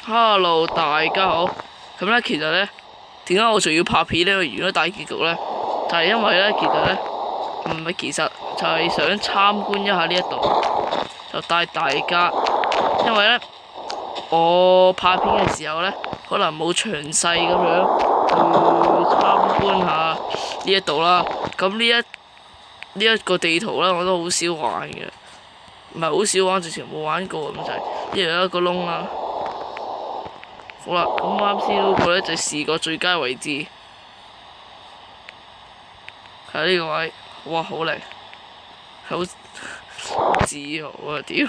Hello，大家好。咁咧，其實咧，點解我仲要拍片呢？完咗大結局咧，就係因為咧，其實咧，唔係其實就係想參觀一下呢一度，就帶大家。因為咧，我拍片嘅時候咧，可能冇詳細咁樣去參觀下呢一度啦。咁呢一個地圖咧，我都好少玩嘅，唔係好少玩，直情冇玩過咁就係。呢度有一個窿啦。好啦，咁啱先嗰個咧就視覺最佳位置，喺呢個位，哇，好靚，好自豪啊！屌，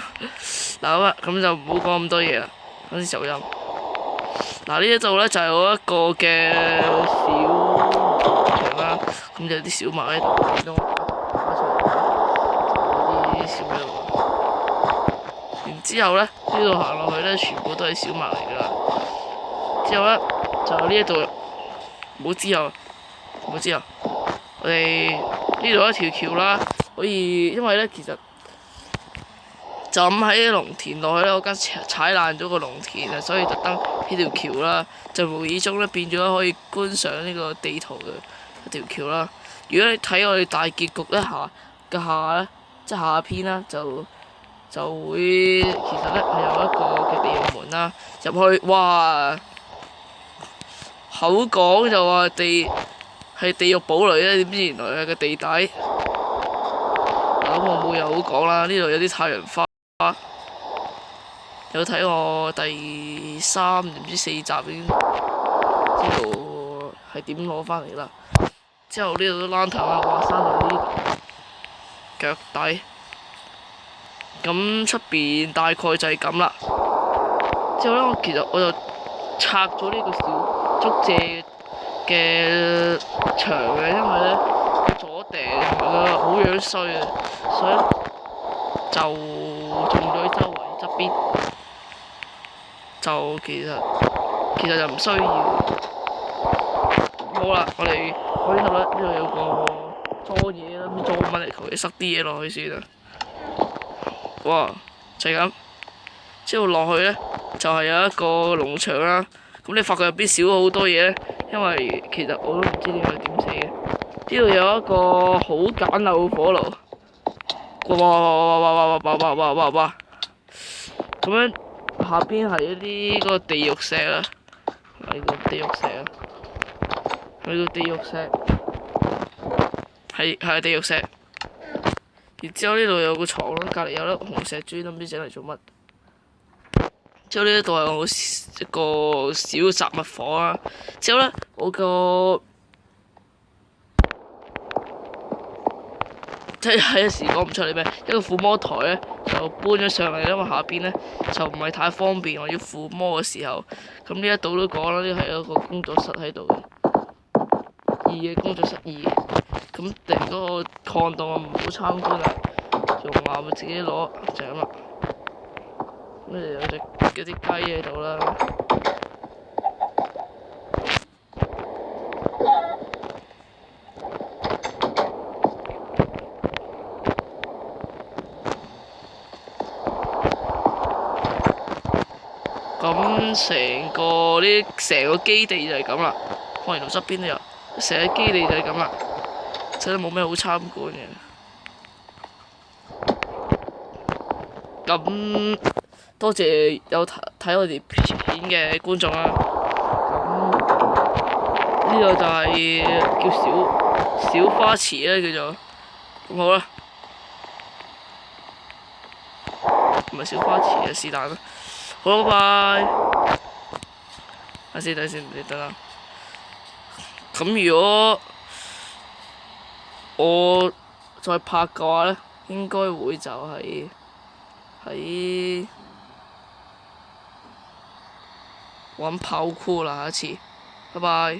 嗱好啦，咁就唔好講咁多嘢啦，開始走音。嗱呢一度咧就係我一個嘅小場啦，咁就有啲小麥喺度，見到有啲小麥喺度。然之後咧呢度行落去咧，全部都係小麥嚟㗎啦。之後咧就呢一度，冇之後，我哋呢度有一條橋啦，可以因為咧其實就咁喺農田落去咧，我間踩爛咗個農田啊，所以特登起條橋啦，就無意中咧變咗可以觀賞呢個地圖嘅一條橋啦。如果你睇我哋大結局一下嘅下咧，即係下篇啦，就會其實咧係有一個嘅地獄門啦，入去哇！口講就話係地獄堡壘咧，點知原來係個地底。咁我冇嘢好講啦，呢度有啲太陽花。有睇我第3唔知4集已經知道係點攞翻嚟啦。之後呢度都冷淡啦，哇！山到呢腳底。咁出邊大概就係咁啦。之後咧，其實我就拆咗呢個小竹蔗嘅牆嘅，因為咧阻頂好樣衰啊，所以就種咗喺周圍側邊，就其實就唔需要。好啦，我哋呢度咧，呢度有個裝嘢啦，咁裝乜嚟？求其塞啲嘢落去先啦。哇，就係咁。之後落去咧，就係有一個農場啦。咁你發覺入邊少咗好多嘢咧，因為其實我都唔知呢個點死嘅。呢度有一個好簡陋嘅火爐。哇！咁樣下邊係一啲嗰個地獄石啦，係個地獄石啊，係個地獄石，係地獄石。然之後呢度有個床啦，隔離有粒紅石磚，都唔知整嚟做乜。之後呢度係我一個小雜物房啦。之後咧，我個即係一時講唔出嚟咩，一個撫摸台咧就搬咗上嚟，因為下邊咧就唔係太方便，我要撫摸嘅時候。咁呢一度都講啦，呢係一個工作室喺度嘅，工作室2。咁突然嗰個礦洞我唔好參觀啦，仲話咪自己攞就咁啦。咁就有啲雞喺度啦。咁成個基地就係咁啦。荒原路側邊都有，成個基地就係咁啦。真係冇咩好參觀嘅。咁多謝有睇我哋片嘅觀眾啦。咁呢個就係叫小花池啦，叫做。咁好啦，唔係小花池啊，是但啦。好啦，拜拜。等先，唔得啦。咁如果我再拍嘅話咧，應該會就係喺揾炮箍啦，下一次。拜拜。